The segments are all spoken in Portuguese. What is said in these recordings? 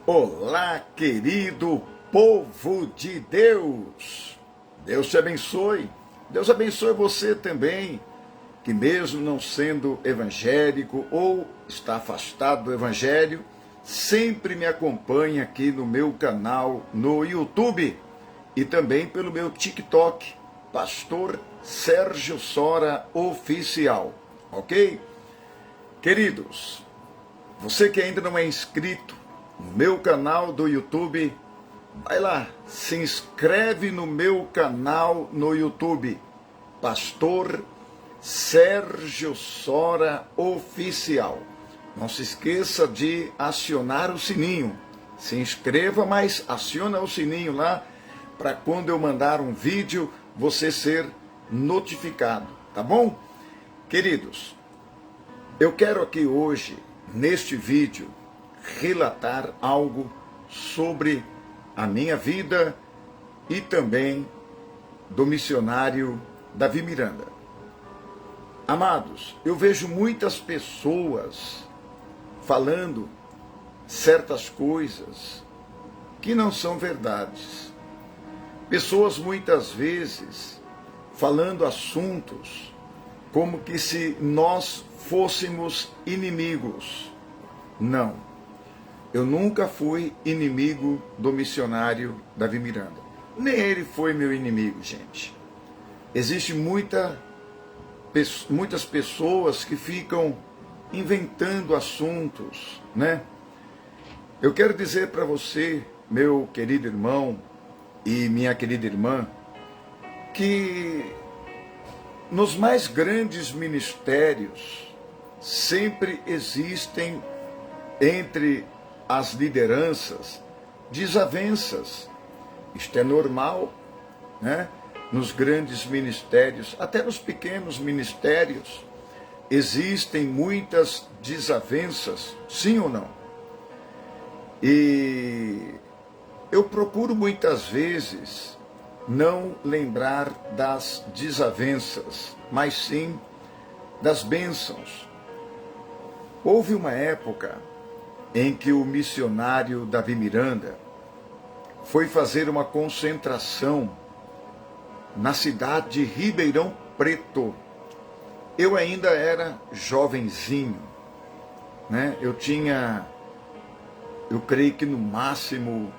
Olá, querido povo de Deus. Deus te abençoe. Deus abençoe você também, que mesmo não sendo evangélico ou está afastado do evangelho, sempre me acompanha aqui no meu canal no YouTube e também pelo meu TikTok, Pastor Sérgio Sora Oficial, ok? Queridos, você que ainda não é inscrito no meu canal do YouTube, vai lá, se inscreve no meu canal no YouTube, Pastor Sérgio Sora Oficial. Não se esqueça de acionar o sininho. Se inscreva, mas aciona o sininho lá, para quando eu mandar um vídeo, você ser notificado, tá bom? Queridos, eu quero aqui hoje, neste vídeo, relatar algo sobre a minha vida e também do missionário Davi Miranda. Amados, eu vejo muitas pessoas falando certas coisas que não são verdades. Pessoas muitas vezes falando assuntos como que se nós fôssemos inimigos. Não. Eu nunca fui inimigo do missionário Davi Miranda. Nem ele foi meu inimigo, gente. Existem muitas pessoas que ficam inventando assuntos, né? Eu quero dizer para você, meu querido irmão e minha querida irmã, que nos mais grandes ministérios sempre existem entre as lideranças desavenças. Isto é normal, né? Nos grandes ministérios, até nos pequenos ministérios, existem muitas desavenças, sim ou não? E eu procuro muitas vezes não lembrar das desavenças, mas sim das bênçãos. Houve uma época em que o missionário Davi Miranda foi fazer uma concentração na cidade de Ribeirão Preto. Eu ainda era jovenzinho, né? Eu creio que no máximo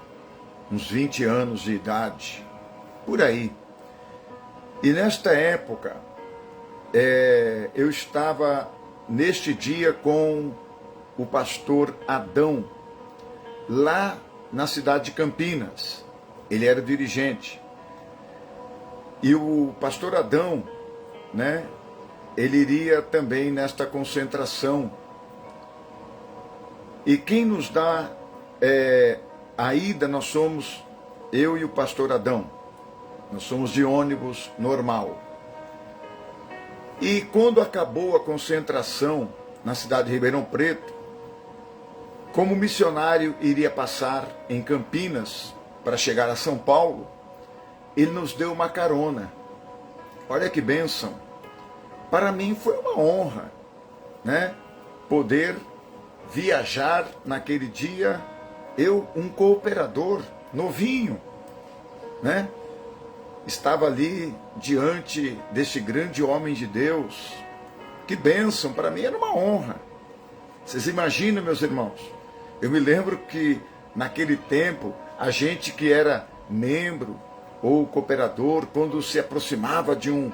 uns 20 anos de idade, por aí. E nesta época, eu estava neste dia com o pastor Adão, lá na cidade de Campinas. Ele era dirigente. E o pastor Adão, né, ele iria também nesta concentração. E quem nos dá a ida, nós somos, eu e o pastor Adão. Nós somos de ônibus normal. E quando acabou a concentração na cidade de Ribeirão Preto, como o missionário iria passar em Campinas para chegar a São Paulo, ele nos deu uma carona. Olha que bênção. Para mim foi uma honra, né? Poder viajar naquele dia, eu, um cooperador, novinho, né? Estava ali diante deste grande homem de Deus. Que bênção, para mim era uma honra. Vocês imaginam, meus irmãos? Eu me lembro que naquele tempo, a gente que era membro ou cooperador, quando se aproximava de um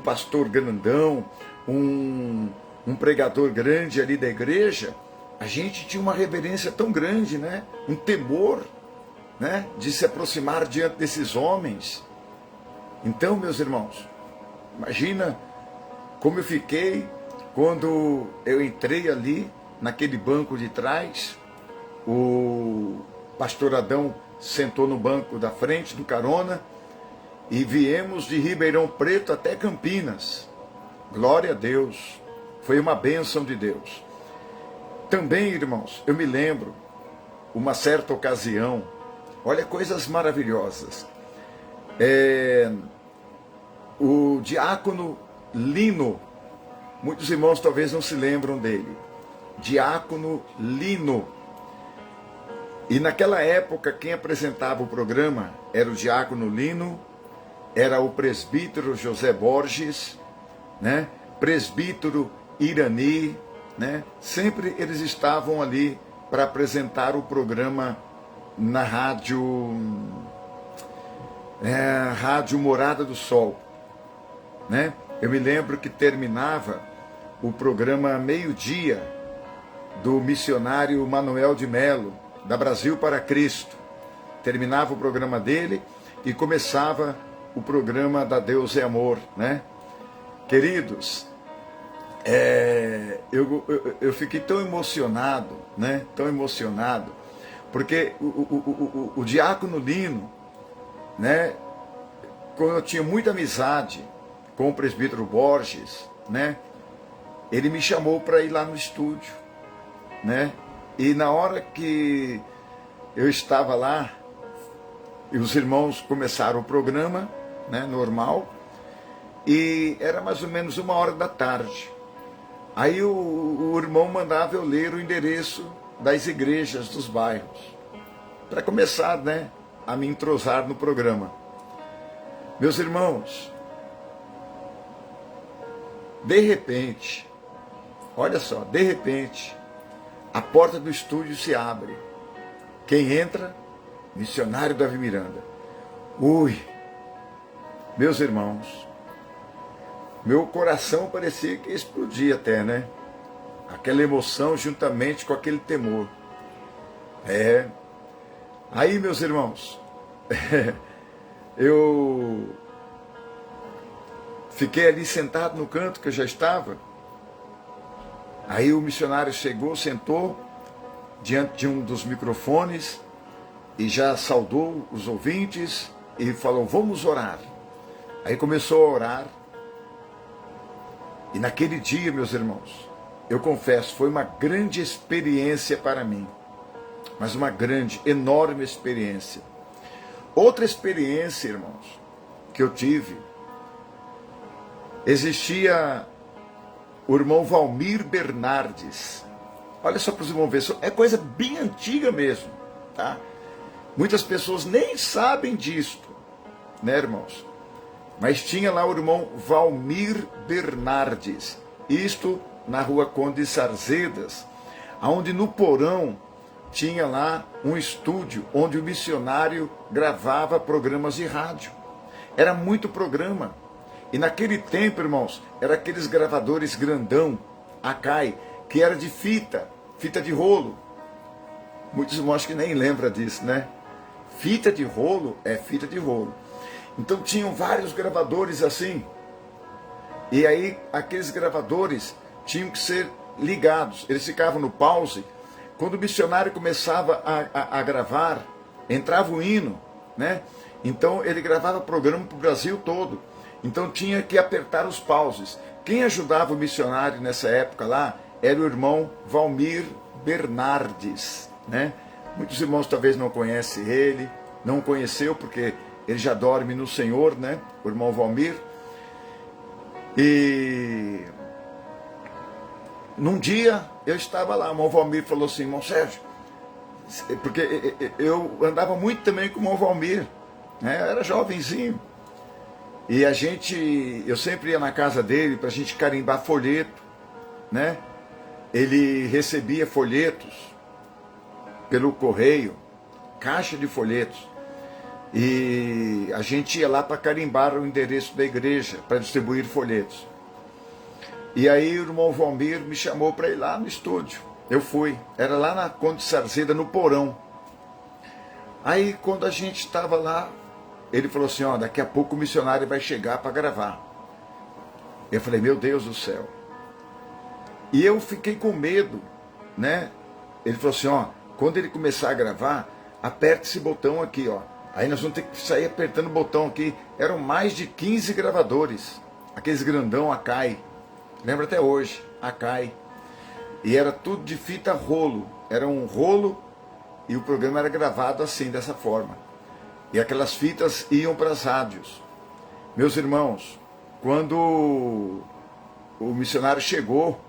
pastor grandão, um pregador grande ali da igreja, a gente tinha uma reverência tão grande, né? Um temor, né? De se aproximar diante desses homens. Então, meus irmãos, imagina como eu fiquei quando eu entrei ali naquele banco de trás. O pastor Adão sentou no banco da frente do carona e viemos de Ribeirão Preto até Campinas. Glória a Deus, foi uma bênção de Deus. Também, irmãos, eu me lembro, uma certa ocasião, olha coisas maravilhosas, o diácono Lino, muitos irmãos talvez não se lembram dele, diácono Lino, E naquela época, quem apresentava o programa era o diácono Lino, era o presbítero José Borges, né? Presbítero Irani, né? Sempre eles estavam ali para apresentar o programa na rádio Morada do Sol, né? Eu me lembro que terminava o programa meio-dia do missionário Manuel de Melo, da Brasil para Cristo. Terminava o programa dele e começava o programa da Deus é Amor, né? Queridos, eu fiquei tão emocionado, né? Tão emocionado, porque o diácono Lino, né? Como eu tinha muita amizade com o presbítero Borges, né? Ele me chamou para ir lá no estúdio, né? E na hora que eu estava lá, e os irmãos começaram o programa, né, normal, e era mais ou menos 1h da tarde. Aí o irmão mandava eu ler o endereço das igrejas dos bairros, para começar, né, a me entrosar no programa. Meus irmãos, de repente, olha só, de repente, a porta do estúdio se abre. Quem entra? Missionário Davi Miranda. Ui, meus irmãos, meu coração parecia que explodia até, né? Aquela emoção juntamente com aquele temor. Aí, meus irmãos, eu fiquei ali sentado no canto que eu já estava. Aí o missionário chegou, sentou diante de um dos microfones e já saudou os ouvintes e falou: vamos orar. Aí começou a orar. E naquele dia, meus irmãos, eu confesso, foi uma grande experiência para mim. Mas uma grande, enorme experiência. Outra experiência, irmãos, que eu tive, existia o irmão Valmir Bernardes. Olha só para os irmãos verem, é coisa bem antiga mesmo, tá? Muitas pessoas nem sabem disto, né, irmãos? Mas tinha lá o irmão Valmir Bernardes, isto na rua Conde Sarzedas, onde no porão tinha lá um estúdio onde o missionário gravava programas de rádio. Era muito programa. E naquele tempo, irmãos, era aqueles gravadores grandão, Akai, que era de fita de rolo. Muitos irmãos acho que nem lembram disso, né? Fita de rolo é fita de rolo. Então tinham vários gravadores assim. E aí aqueles gravadores tinham que ser ligados. Eles ficavam no pause. Quando o missionário começava a gravar, entrava o hino, né? Então ele gravava programa para o Brasil todo. Então tinha que apertar os pauses. Quem ajudava o missionário nessa época lá era o irmão Valmir Bernardes, né? Muitos irmãos talvez não conhecem ele, não conheceu porque ele já dorme no Senhor, né? O irmão Valmir. E num dia eu estava lá, o irmão Valmir falou assim: irmão Sérgio, porque eu andava muito também com o irmão Valmir, né? Eu era jovenzinho. E eu sempre ia na casa dele para a gente carimbar folheto, né? Ele recebia folhetos pelo correio, caixa de folhetos. E a gente ia lá para carimbar o endereço da igreja, para distribuir folhetos. E aí o irmão Valmir me chamou para ir lá no estúdio. Eu fui, era lá na Conde Sarzeda, no porão. Aí quando a gente estava lá, ele falou assim: ó, daqui a pouco o missionário vai chegar para gravar. Eu falei: meu Deus do céu. E eu fiquei com medo, né? Ele falou assim: ó, quando ele começar a gravar, aperte esse botão aqui, ó. Aí nós vamos ter que sair apertando o botão aqui. Eram mais de 15 gravadores. Aqueles grandão Akai. Lembro até hoje, Akai. E era tudo de fita rolo. Era um rolo e o programa era gravado assim, dessa forma. E aquelas fitas iam para as rádios. Meus irmãos, quando o missionário chegou,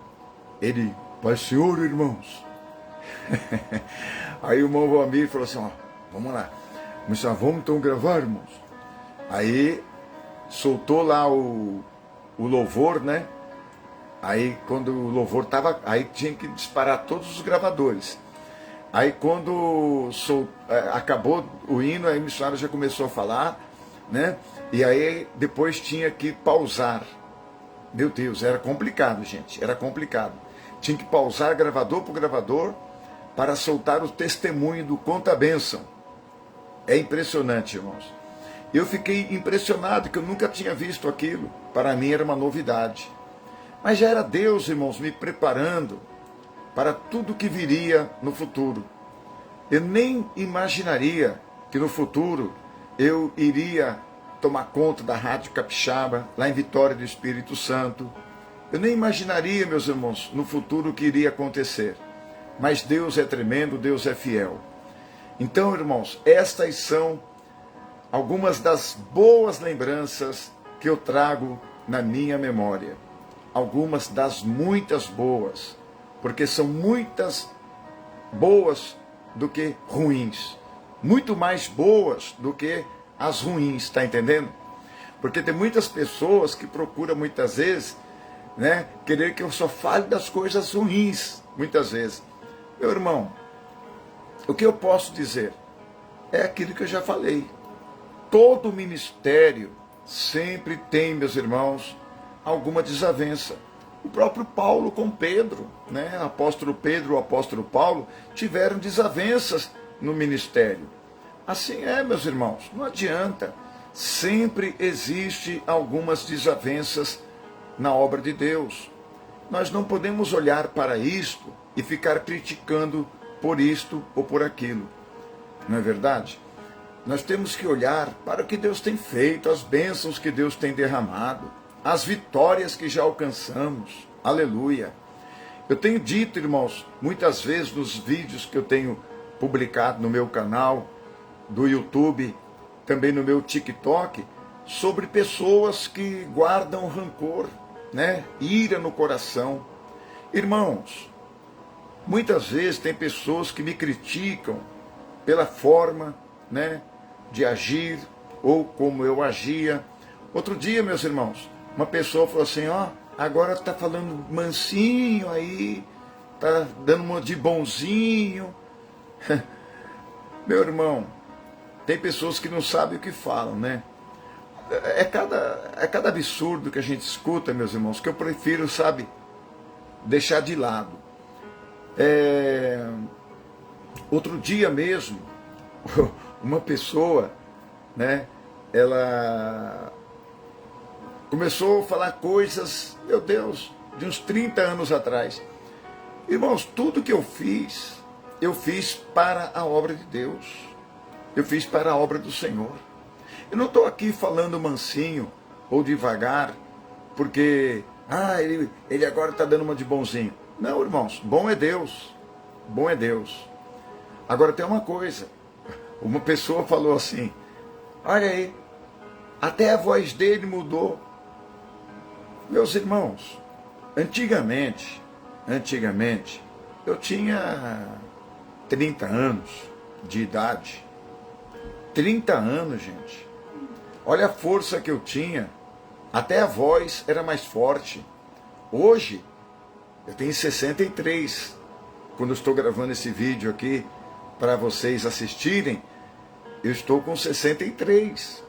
ele: Pai Senhor, irmãos. Aí o irmão Valmir falou assim, ó, vamos lá. Vamos então gravar, irmãos. Aí soltou lá o louvor, né? Aí quando o louvor tava, aí tinha que disparar todos os gravadores. Aí quando acabou o hino, aí o missionário já começou a falar, né? E aí depois tinha que pausar. Meu Deus, era complicado, gente, era complicado. Tinha que pausar gravador por gravador para soltar o testemunho do conta-bênção. É impressionante, irmãos. Eu fiquei impressionado, que eu nunca tinha visto aquilo. Para mim era uma novidade. Mas já era Deus, irmãos, me preparando para tudo que viria no futuro. Eu nem imaginaria que no futuro eu iria tomar conta da Rádio Capixaba, lá em Vitória do Espírito Santo. Eu nem imaginaria, meus irmãos, no futuro o que iria acontecer. Mas Deus é tremendo, Deus é fiel. Então, irmãos, estas são algumas das boas lembranças que eu trago na minha memória. Algumas das muitas boas, porque são muitas boas do que ruins. Muito mais boas do que as ruins, está entendendo? Porque tem muitas pessoas que procuram muitas vezes, né, querer que eu só fale das coisas ruins, muitas vezes. Meu irmão, o que eu posso dizer é aquilo que eu já falei. Todo ministério sempre tem, meus irmãos, alguma desavença. O próprio Paulo com Pedro, né? O apóstolo Pedro e o apóstolo Paulo tiveram desavenças no ministério. Assim é, meus irmãos, não adianta. Sempre existe algumas desavenças na obra de Deus. Nós não podemos olhar para isto e ficar criticando por isto ou por aquilo. Não é verdade? Nós temos que olhar para o que Deus tem feito, as bênçãos que Deus tem derramado, as vitórias que já alcançamos. Aleluia. Eu tenho dito, irmãos, muitas vezes nos vídeos que eu tenho publicado no meu canal do YouTube, também no meu TikTok, sobre pessoas que guardam rancor, né? Ira no coração. Irmãos, muitas vezes tem pessoas que me criticam pela forma, né, de agir ou como eu agia. Outro dia, meus irmãos, uma pessoa falou assim, ó, agora tá falando mansinho aí, tá dando uma de bonzinho. Meu irmão, tem pessoas que não sabem o que falam, né? É cada absurdo que a gente escuta, meus irmãos, que eu prefiro, sabe, deixar de lado. Outro dia mesmo, uma pessoa, né, ela começou a falar coisas, meu Deus, de uns 30 anos atrás. Irmãos, tudo que eu fiz para a obra de Deus. Eu fiz para a obra do Senhor. Eu não estou aqui falando mansinho ou devagar, porque ele agora está dando uma de bonzinho. Não, irmãos, bom é Deus. Bom é Deus. Agora tem uma coisa. Uma pessoa falou assim, olha aí, até a voz dele mudou. Meus irmãos, antigamente, eu tinha 30 anos de idade. 30 anos, gente. Olha a força que eu tinha. Até a voz era mais forte. Hoje, eu tenho 63. Quando eu estou gravando esse vídeo aqui, para vocês assistirem, eu estou com 63.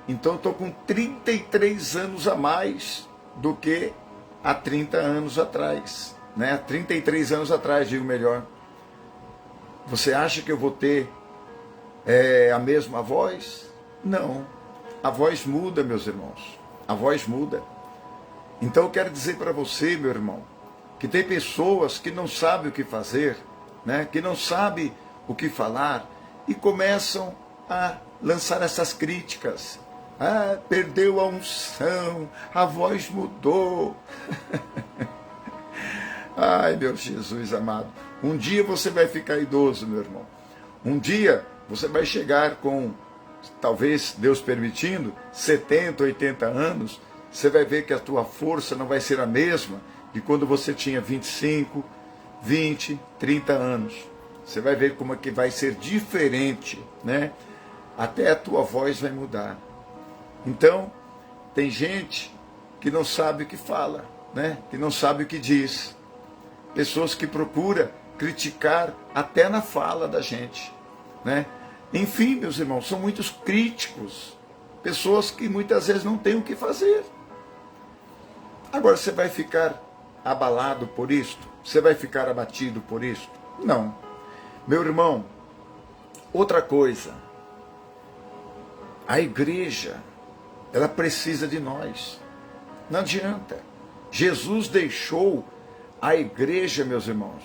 Então eu estou com 33 anos a mais do que há 30 anos atrás. Né? Há 33 anos atrás, digo melhor. Você acha que eu vou ter a mesma voz? Não. A voz muda, meus irmãos. A voz muda. Então eu quero dizer para você, meu irmão, que tem pessoas que não sabem o que fazer, né? Que não sabem o que falar e começam a lançar essas críticas. Perdeu a unção, a voz mudou. Ai, meu Jesus amado. Um dia você vai ficar idoso, meu irmão. Um dia você vai chegar com, talvez Deus permitindo, 70, 80 anos. Você vai ver que a tua força não vai ser a mesma de quando você tinha 25, 20, 30 anos. Você vai ver como é que vai ser diferente, né? Até a tua voz vai mudar. Então, tem gente que não sabe o que fala, né? Que não sabe o que diz. Pessoas que procuram criticar até na fala da gente, né? Enfim, meus irmãos, são muitos críticos. Pessoas que muitas vezes não têm o que fazer. Agora, você vai ficar abalado por isto? Você vai ficar abatido por isto? Não. Meu irmão, outra coisa. A igreja, ela precisa de nós. Não adianta. Jesus deixou a igreja, meus irmãos.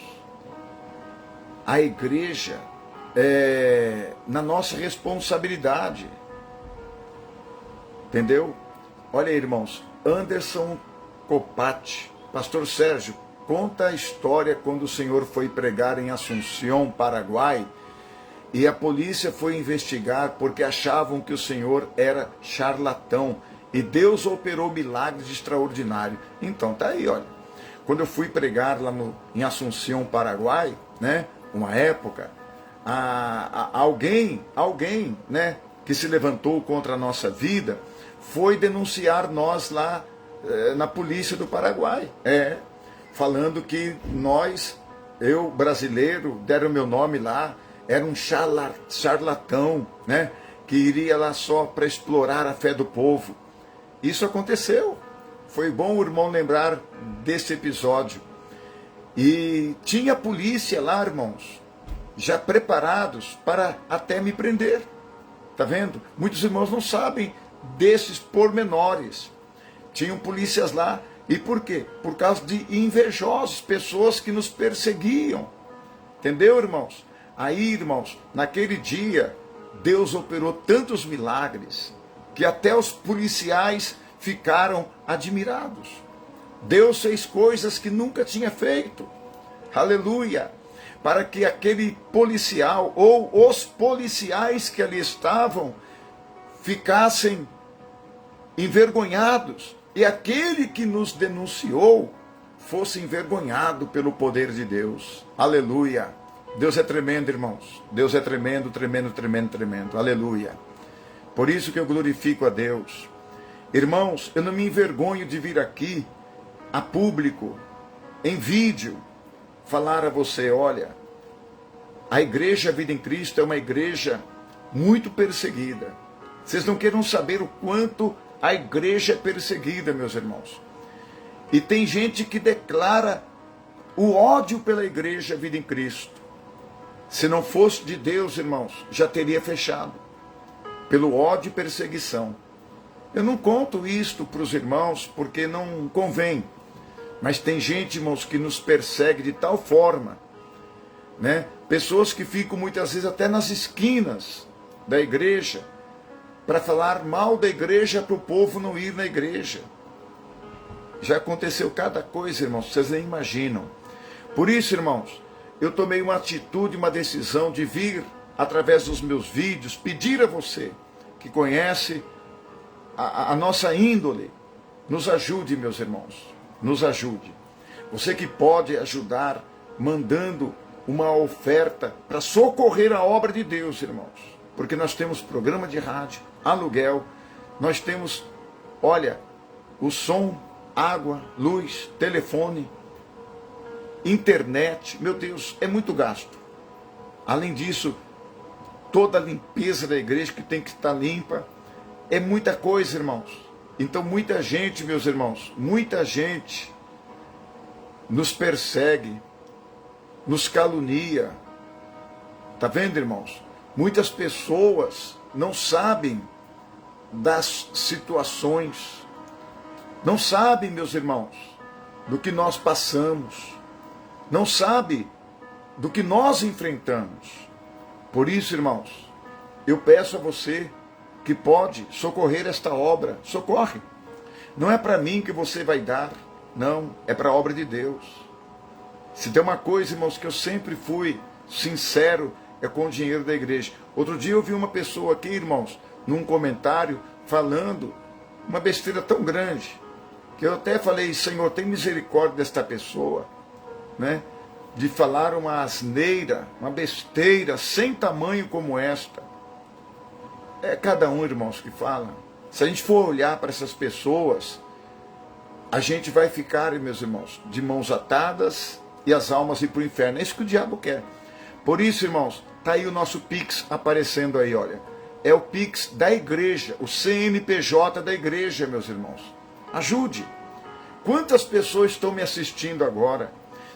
A igreja é na nossa responsabilidade. Entendeu? Olha aí, irmãos. Anderson Copati, pastor Sérgio, conta a história quando o senhor foi pregar em Assunção, Paraguai, e a polícia foi investigar porque achavam que o senhor era charlatão e Deus operou milagres extraordinários. Então, tá aí, olha. Quando eu fui pregar lá em Assunção, Paraguai, né, uma época, alguém, né, que se levantou contra a nossa vida, foi denunciar nós lá na polícia do Paraguai. Falando que nós, eu brasileiro, deram meu nome lá, era um charlatão, né, que iria lá só para explorar a fé do povo. Isso aconteceu. Foi bom o irmão lembrar desse episódio. E tinha polícia lá, irmãos, já preparados para até me prender. Tá vendo? Muitos irmãos não sabem desses pormenores. Tinham polícias lá. E por quê? Por causa de invejosos, pessoas que nos perseguiam. Entendeu, irmãos? Aí, irmãos, naquele dia, Deus operou tantos milagres que até os policiais ficaram admirados. Deus fez coisas que nunca tinha feito. Aleluia! Para que aquele policial ou os policiais que ali estavam ficassem envergonhados e aquele que nos denunciou fosse envergonhado pelo poder de Deus. Aleluia! Deus é tremendo, irmãos. Deus é tremendo, tremendo, tremendo, tremendo. Aleluia! Por isso que eu glorifico a Deus. Irmãos, eu não me envergonho de vir aqui a público, em vídeo, falar a você, olha, a igreja Vida em Cristo é uma igreja muito perseguida. Vocês não queiram saber o quanto a igreja é perseguida, meus irmãos. E tem gente que declara o ódio pela igreja Vida em Cristo. Se não fosse de Deus, irmãos, já teria fechado. Pelo ódio e perseguição. Eu não conto isto para os irmãos porque não convém. Mas tem gente, irmãos, que nos persegue de tal forma, né? Pessoas que ficam muitas vezes até nas esquinas da igreja para falar mal da igreja para o povo não ir na igreja. Já aconteceu cada coisa, irmãos, vocês nem imaginam. Por isso, irmãos, eu tomei uma atitude, uma decisão de vir através dos meus vídeos, pedir a você que conhece a nossa índole, nos ajude, meus irmãos, nos ajude. Você que pode ajudar mandando uma oferta para socorrer a obra de Deus, irmãos. Porque nós temos programa de rádio, aluguel, nós temos, olha, o som, água, luz, telefone, internet, meu Deus, é muito gasto. Além disso, toda a limpeza da igreja que tem que estar limpa, é muita coisa, irmãos. Então muita gente, meus irmãos, muita gente nos persegue, nos calunia. Tá vendo, irmãos? Muitas pessoas não sabem das situações, não sabem, meus irmãos, do que nós passamos, não sabem do que nós enfrentamos. Por isso, irmãos, eu peço a você que pode socorrer esta obra, socorre. Não é para mim que você vai dar, não, é para a obra de Deus. Se tem uma coisa, irmãos, que eu sempre fui sincero, é com o dinheiro da igreja. Outro dia eu vi uma pessoa aqui, irmãos, num comentário, falando uma besteira tão grande, que eu até falei, Senhor, tem misericórdia desta pessoa, né? de falar uma asneira, uma besteira sem tamanho como esta. É cada um, irmãos, que fala. Se a gente for olhar para essas pessoas, a gente vai ficar, meus irmãos, de mãos atadas e as almas ir para o inferno. É isso que o diabo quer. Por isso, irmãos, está aí o nosso Pix aparecendo aí, olha. É o Pix da igreja, o CNPJ da igreja, meus irmãos. Ajude. Quantas pessoas estão me assistindo agora?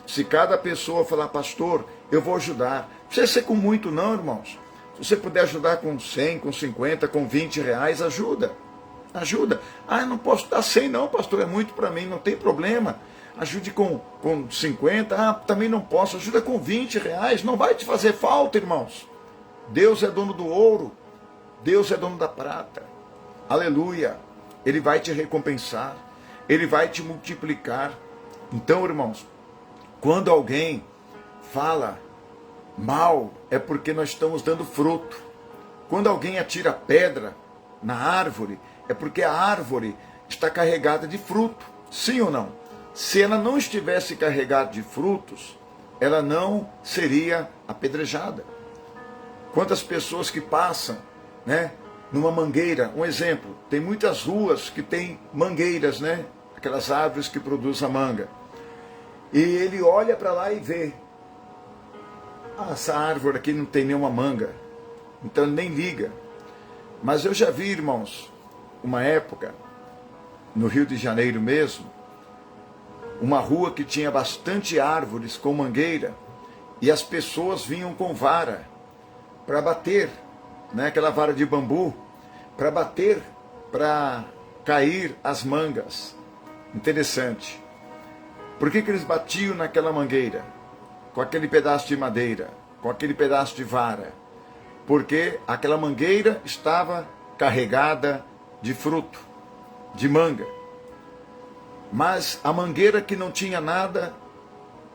Se cada pessoa falar, pastor, eu vou ajudar. Não precisa ser com muito não, irmãos. Se você puder ajudar com 100, com 50, com 20 reais, ajuda. Ajuda. Ah, eu não posso dar 100 não, pastor, é muito para mim, não tem problema. Ajude com 50, ah, também não posso. Ajuda com 20 reais, não vai te fazer falta, irmãos. Deus é dono do ouro. Deus é dono da prata. Aleluia. Ele vai te recompensar. Ele vai te multiplicar. Então, irmãos, quando alguém fala mal, é porque nós estamos dando fruto. Quando alguém atira pedra na árvore, é porque a árvore está carregada de fruto. Sim ou não? Se ela não estivesse carregada de frutos, ela não seria apedrejada. Quantas pessoas que passam, né, numa mangueira, um exemplo, tem muitas ruas que tem mangueiras, né, aquelas árvores que produzem a manga. E ele olha para lá e vê, ah, essa árvore aqui não tem nenhuma manga, então ele nem liga. Mas eu já vi, irmãos, uma época, no Rio de Janeiro mesmo, uma rua que tinha bastante árvores com mangueira, e as pessoas vinham com vara para bater, né, aquela vara de bambu, para bater, para cair as mangas. Interessante. Por que eles batiam naquela mangueira? Com aquele pedaço de madeira, com aquele pedaço de vara? Porque aquela mangueira estava carregada de fruto, de manga. Mas a mangueira que não tinha nada,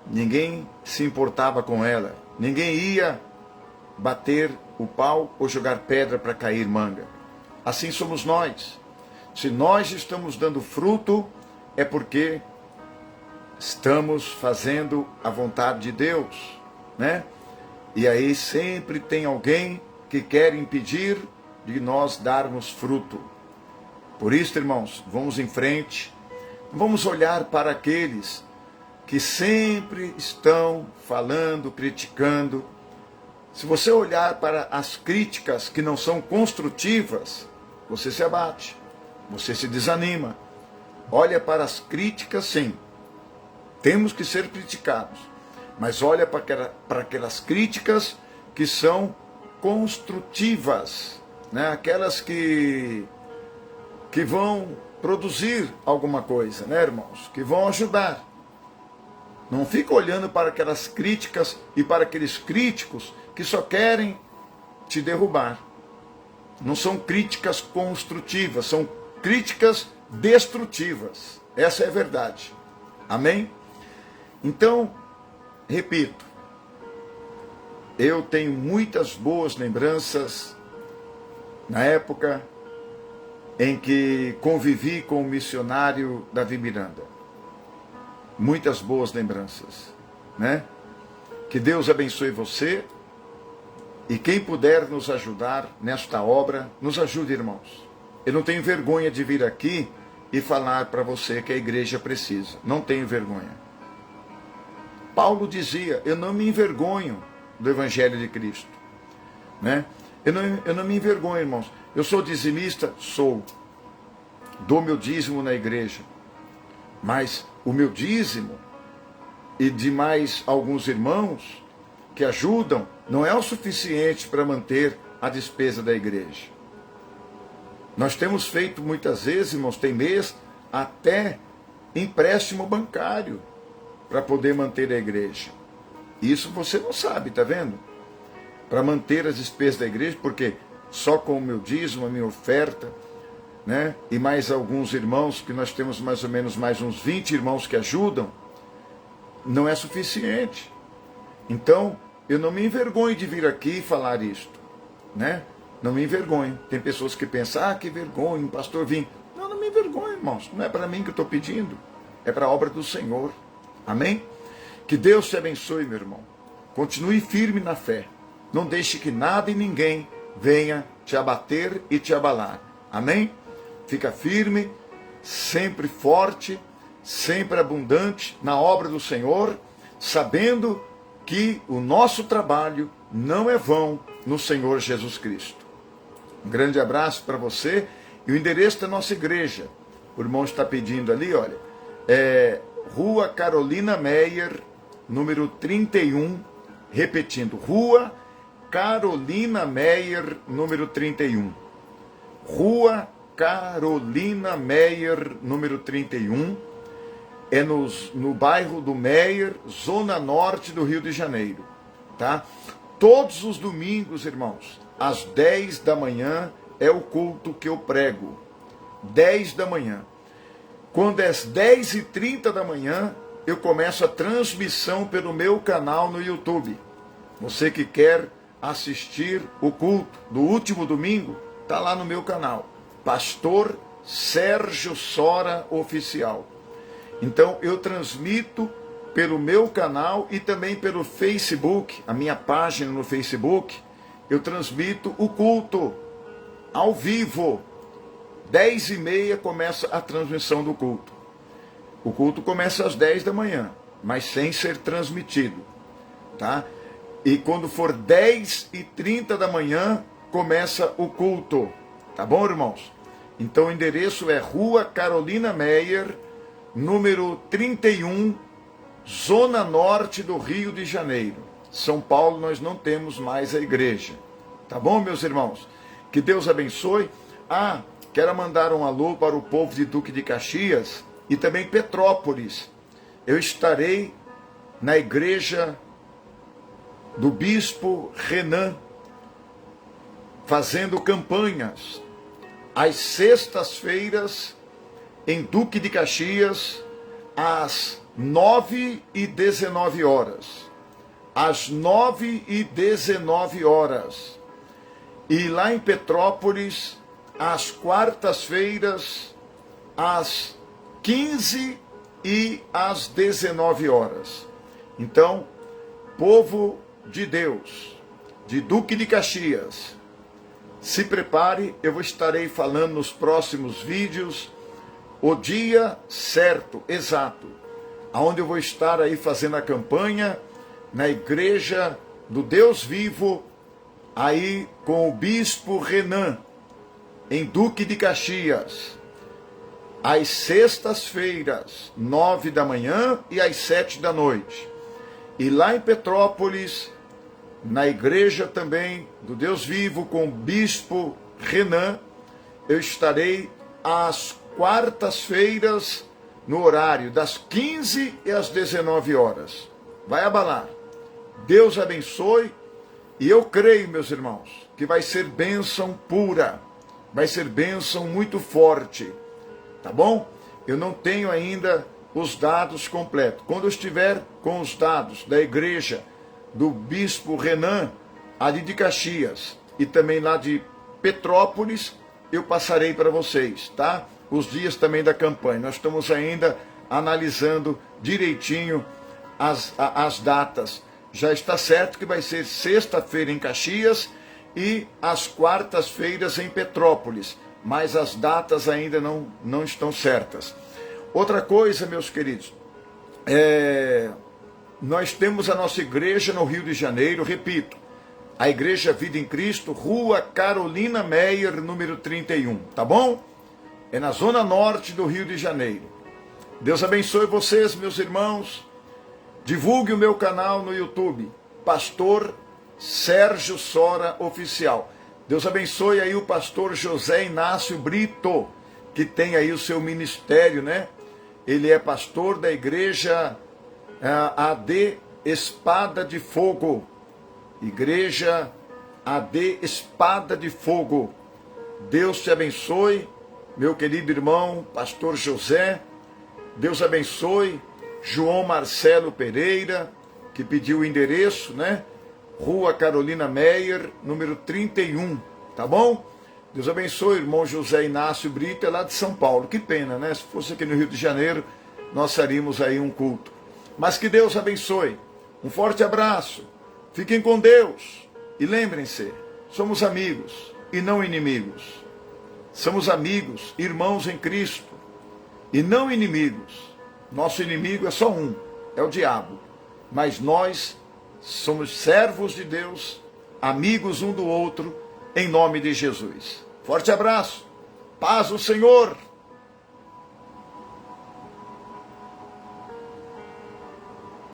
ninguém se importava com ela. Ninguém ia bater o pau ou jogar pedra para cair manga. Assim somos nós. Se nós estamos dando fruto, é porque estamos fazendo a vontade de Deus, né? E aí sempre tem alguém que quer impedir de nós darmos fruto. Por isso, irmãos, vamos em frente. Vamos olhar para aqueles que sempre estão falando, criticando. Se você olhar para as críticas que não são construtivas, você se abate, você se desanima. Olha para as críticas, sim. Temos que ser criticados. Mas olha para aquelas críticas que são construtivas, né? Aquelas que vão produzir alguma coisa, né, irmãos? Que vão ajudar. Não fica olhando para aquelas críticas e para aqueles críticos que só querem te derrubar. Não são críticas construtivas, são críticas destrutivas. Essa é a verdade. Amém? Então, repito, eu tenho muitas boas lembranças na época em que convivi com o missionário Davi Miranda. Muitas boas lembranças, né? Que Deus abençoe você e quem puder nos ajudar nesta obra, nos ajude, irmãos. Eu não tenho vergonha de vir aqui e falar para você que a igreja precisa. Não tenho vergonha. Paulo dizia, eu não me envergonho do Evangelho de Cristo, né? Eu não me envergonho, irmãos. Eu sou dizimista? Sou. Dou meu dízimo na igreja. Mas o meu dízimo e de mais alguns irmãos que ajudam não é o suficiente para manter a despesa da igreja. Nós temos feito muitas vezes, irmãos, tem mês, até empréstimo bancário para poder manter a igreja. Isso você não sabe, tá vendo? Para manter as despesas da igreja, porque só com o meu dízimo, a minha oferta, né? E mais alguns irmãos, que nós temos mais ou menos mais uns 20 irmãos que ajudam, não é suficiente. Então, eu não me envergonho de vir aqui e falar isto, né? Não me envergonho. Tem pessoas que pensam, ah, que vergonha, pastor vim. Não, não me envergonho, irmãos. Não é para mim que eu estou pedindo, é para a obra do Senhor. Amém? Que Deus te abençoe, meu irmão. Continue firme na fé. Não deixe que nada e ninguém venha te abater e te abalar. Amém? Fica firme, sempre forte, sempre abundante na obra do Senhor, sabendo que o nosso trabalho não é vão no Senhor Jesus Cristo. Um grande abraço para você e o endereço da nossa igreja. O irmão está pedindo ali, olha, Rua Carolina Meyer, número 31, repetindo, Rua Carolina Meyer, número 31. Rua Carolina Meyer, número 31, é no bairro do Meyer, zona norte do Rio de Janeiro, tá? Todos os domingos, irmãos, às 10 da manhã é o culto que eu prego, 10 da manhã. Quando é às 10h30 da manhã, eu começo a transmissão pelo meu canal no YouTube. Você que quer assistir o culto do último domingo, está lá no meu canal, Pastor Sérgio Sora Oficial. Então eu transmito pelo meu canal e também pelo Facebook, a minha página no Facebook, eu transmito o culto ao vivo. 10h30 começa a transmissão do culto. O culto começa às 10 da manhã, mas sem ser transmitido, tá? E quando for 10h30 da manhã, começa o culto. Tá bom, irmãos? Então o endereço é Rua Carolina Meyer, número 31, Zona Norte do Rio de Janeiro. São Paulo nós não temos mais a igreja. Tá bom, meus irmãos? Que Deus abençoe. Quero mandar um alô para o povo de Duque de Caxias e também Petrópolis. Eu estarei na igreja do Bispo Renan, fazendo campanhas às sextas-feiras em Duque de Caxias, às 9h19. Às 9h19. E lá em Petrópolis, às quartas-feiras, às 15h e às 19h. Então, povo de Deus, de Duque de Caxias, se prepare, eu estarei falando nos próximos vídeos o dia certo, exato, aonde eu vou estar aí fazendo a campanha na igreja do Deus vivo, aí com o Bispo Renan, em Duque de Caxias, às sextas-feiras, 9 da manhã e às 7 da noite. E lá em Petrópolis, na igreja também do Deus vivo com o Bispo Renan, eu estarei às quartas-feiras, no horário das 15 e às 19h. Vai abalar. Deus abençoe. E eu creio, meus irmãos, que vai ser bênção pura. Vai ser bênção muito forte. Tá bom? Eu não tenho ainda os dados completos. Quando eu estiver com os dados da igreja do Bispo Renan, ali de Caxias, e também lá de Petrópolis, eu passarei para vocês, tá? Os dias também da campanha. Nós estamos ainda analisando direitinho as datas. Já está certo que vai ser sexta-feira em Caxias e as quartas-feiras em Petrópolis, mas as datas ainda não estão certas. Outra coisa, meus queridos, nós temos a nossa igreja no Rio de Janeiro, repito, a Igreja Vida em Cristo, Rua Carolina Meyer, número 31, tá bom? É na zona norte do Rio de Janeiro. Deus abençoe vocês, meus irmãos. Divulgue o meu canal no YouTube, Pastor Sérgio Sora Oficial. Deus abençoe aí o pastor José Inácio Brito, que tem aí o seu ministério, né? Ele é pastor da igreja AD Espada de Fogo. Igreja AD Espada de Fogo. Deus te abençoe, meu querido irmão, pastor José. Deus abençoe João Marcelo Pereira, que pediu o endereço, né? Rua Carolina Meyer, número 31, tá bom? Deus abençoe, irmão José Inácio Brito, é lá de São Paulo. Que pena, né? Se fosse aqui no Rio de Janeiro, nós faríamos aí um culto. Mas que Deus abençoe. Um forte abraço. Fiquem com Deus. E lembrem-se, somos amigos e não inimigos. Somos amigos, irmãos em Cristo e não inimigos. Nosso inimigo é só um, é o diabo. Mas nós somos servos de Deus, amigos um do outro, em nome de Jesus. Forte abraço. Paz do Senhor.